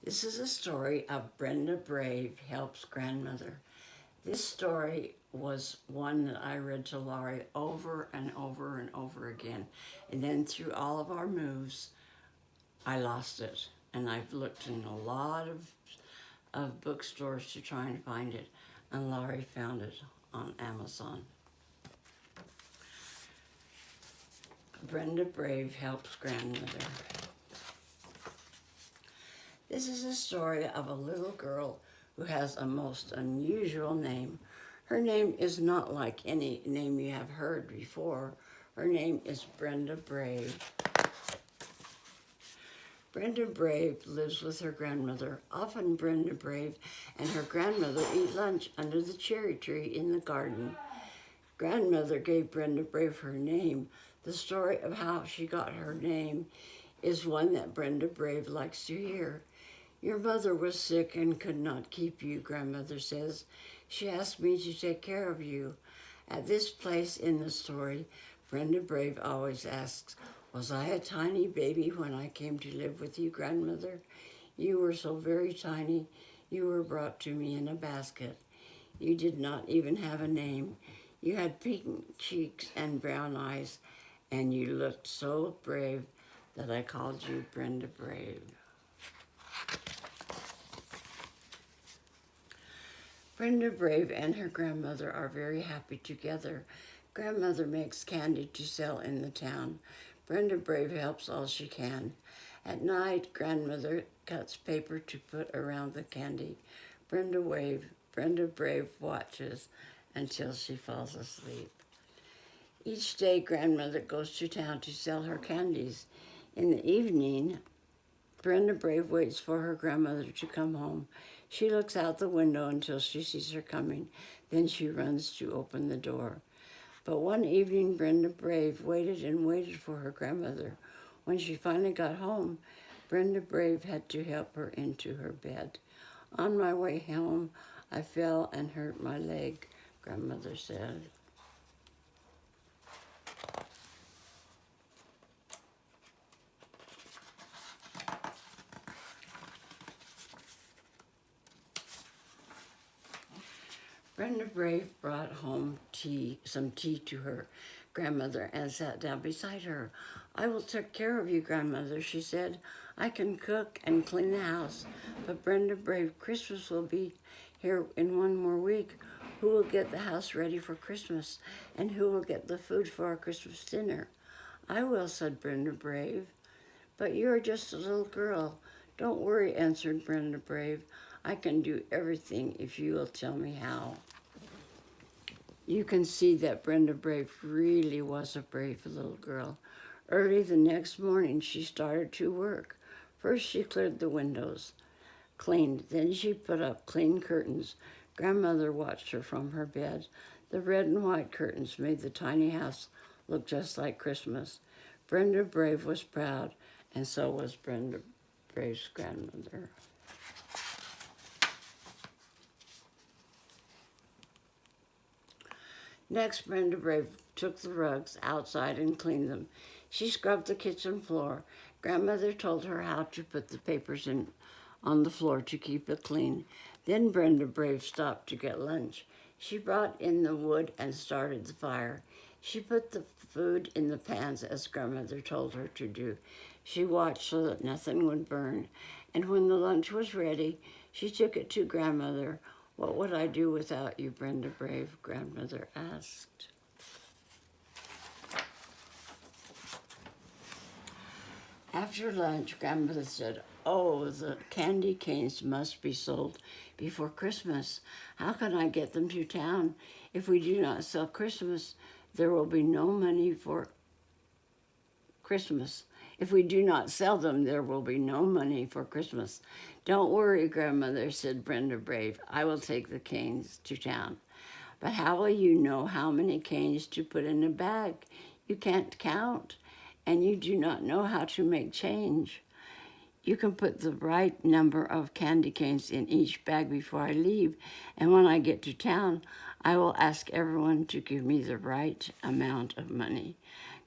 This is a story of Brenda Brave helps grandmother. This story was one that I read to Laurie over and over and over again. And then through all of our moves, I lost it. And I've looked in a lot of bookstores to try and find it. And Laurie found it on Amazon. Brenda Brave helps grandmother. This is a story of a little girl who has a most unusual name. Her name is not like any name you have heard before. Her name is Brenda Brave. Brenda Brave lives with her grandmother. Often Brenda Brave and her grandmother eat lunch under the cherry tree in the garden. Grandmother gave Brenda Brave her name. The story of how she got her name is one that Brenda Brave likes to hear. Your mother was sick and could not keep you, grandmother says. She asked me to take care of you. At this place in the story, Brenda Brave always asks, was I a tiny baby when I came to live with you, grandmother? You were so very tiny, you were brought to me in a basket. You did not even have a name. You had pink cheeks and brown eyes, and you looked so brave that I called you Brenda Brave. Brenda Brave and her grandmother are very happy together. Grandmother makes candy to sell in the town. Brenda Brave helps all she can. At night, grandmother cuts paper to put around the candy. Brenda Brave watches until she falls asleep. Each day, grandmother goes to town to sell her candies. In the evening, Brenda Brave waits for her grandmother to come home. She looks out the window until she sees her coming. Then she runs to open the door. But one evening, Brenda Brave waited and waited for her grandmother. When she finally got home, Brenda Brave had to help her into her bed. On my way home, I fell and hurt my leg, grandmother said. Brenda Brave brought home some tea to her grandmother and sat down beside her. I will take care of you, grandmother, she said. I can cook and clean the house. But Brenda Brave, Christmas will be here in one more week. Who will get the house ready for Christmas? And who will get the food for our Christmas dinner? I will, said Brenda Brave. But you are just a little girl. Don't worry, answered Brenda Brave. I can do everything if you will tell me how. You can see that Brenda Brave really was a brave little girl. Early the next morning, she started to work. First, she cleared the windows, cleaned. Then she put up clean curtains. Grandmother watched her from her bed. The red and white curtains made the tiny house look just like Christmas. Brenda Brave was proud, and so was Brenda Brave's grandmother. Next, Brenda Brave took the rugs outside and cleaned them. She scrubbed the kitchen floor. Grandmother told her how to put the papers on the floor to keep it clean. Then Brenda Brave stopped to get lunch. She brought in the wood and started the fire. She put the food in the pans as grandmother told her to do. She watched so that nothing would burn. And when the lunch was ready, she took it to grandmother. What would I do without you, Brenda Brave? Grandmother asked. After lunch, grandmother said, oh, the candy canes must be sold before Christmas. How can I get them to town? If we do not sell Christmas, there will be no money for Christmas. If we do not sell them, there will be no money for Christmas. Don't worry, grandmother, said Brenda Brave. I will take the canes to town. But how will you know how many canes to put in a bag? You can't count, and you do not know how to make change. You can put the right number of candy canes in each bag before I leave, and when I get to town, I will ask everyone to give me the right amount of money.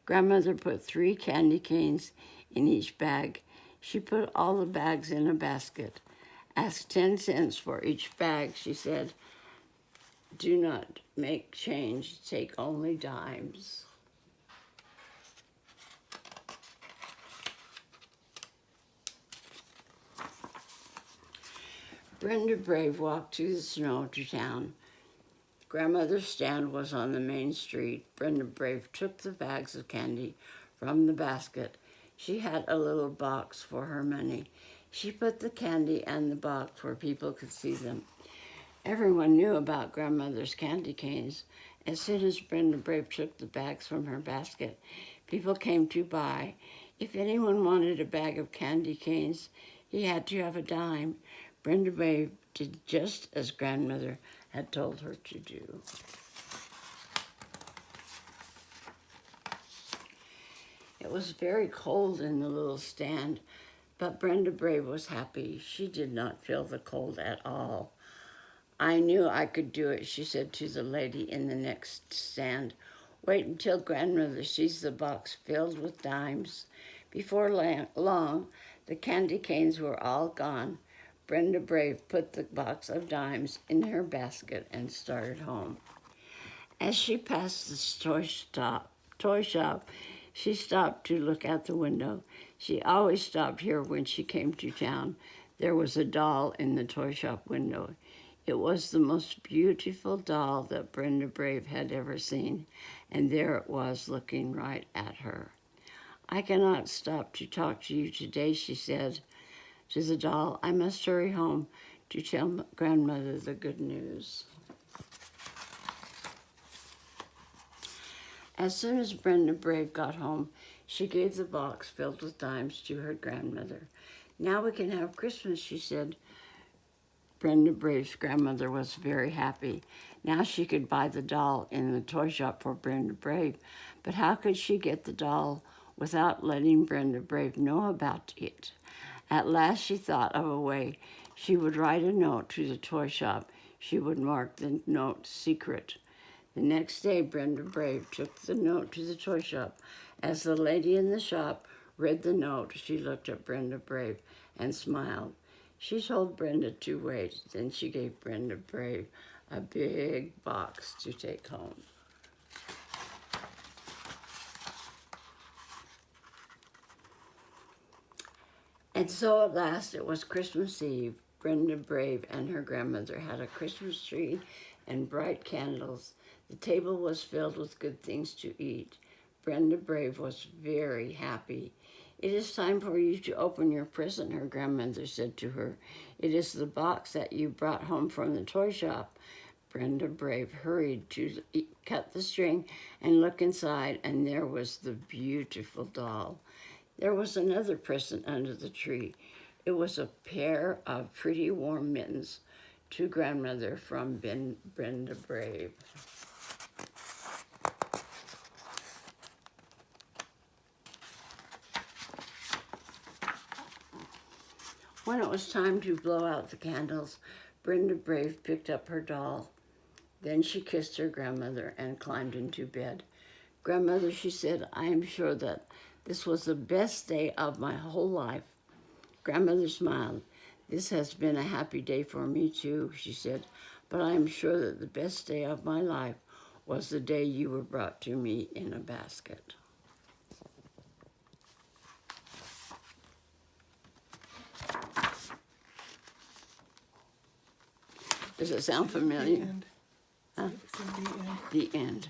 Grandmother put 3 candy canes in each bag. She put all the bags in a basket. Asked 10 cents for each bag, she said. Do not make change, take only dimes. Brenda Brave walked through the snow to town. Grandmother's stand was on the main street. Brenda Brave took the bags of candy from the basket. She had a little box for her money. She put the candy and the box where people could see them. Everyone knew about Grandmother's candy canes. As soon as Brenda Brave took the bags from her basket, people came to buy. If anyone wanted a bag of candy canes, he had to have a dime. Brenda Brave did just as Grandmother had told her to do. It was very cold in the little stand, but Brenda Brave was happy. She did not feel the cold at all. I knew I could do it, she said to the lady in the next stand. Wait until Grandmother sees the box filled with dimes. Before long, the candy canes were all gone. Brenda Brave put the box of dimes in her basket and started home. As she passed the toy shop, she stopped to look out the window. She always stopped here when she came to town. There was a doll in the toy shop window. It was the most beautiful doll that Brenda Brave had ever seen, and there it was looking right at her. I cannot stop to talk to you today, she said to the doll. I must hurry home to tell Grandmother the good news. As soon as Brenda Brave got home, she gave the box filled with dimes to her grandmother. Now we can have Christmas, she said. Brenda Brave's grandmother was very happy. Now she could buy the doll in the toy shop for Brenda Brave. But how could she get the doll without letting Brenda Brave know about it? At last she thought of a way. She would write a note to the toy shop. She would mark the note secret. The next day, Brenda Brave took the note to the toy shop. As the lady in the shop read the note, she looked at Brenda Brave and smiled. She told Brenda to wait. Then she gave Brenda Brave a big box to take home. And so at last it was Christmas Eve. Brenda Brave and her grandmother had a Christmas tree and bright candles. The table was filled with good things to eat. Brenda Brave was very happy. It is time for you to open your present, her grandmother said to her. It is the box that you brought home from the toy shop. Brenda Brave hurried to cut the string and look inside, and there was the beautiful doll. There was another present under the tree. It was a pair of pretty warm mittens to Grandmother from Brenda Brave. When it was time to blow out the candles, Brenda Brave picked up her doll. Then she kissed her grandmother and climbed into bed. Grandmother, she said, I am sure that this was the best day of my whole life. Grandmother smiled. This has been a happy day for me too, she said, but I am sure that the best day of my life was the day you were brought to me in a basket. Does it sound familiar? The end. Huh? It's in the end. The end.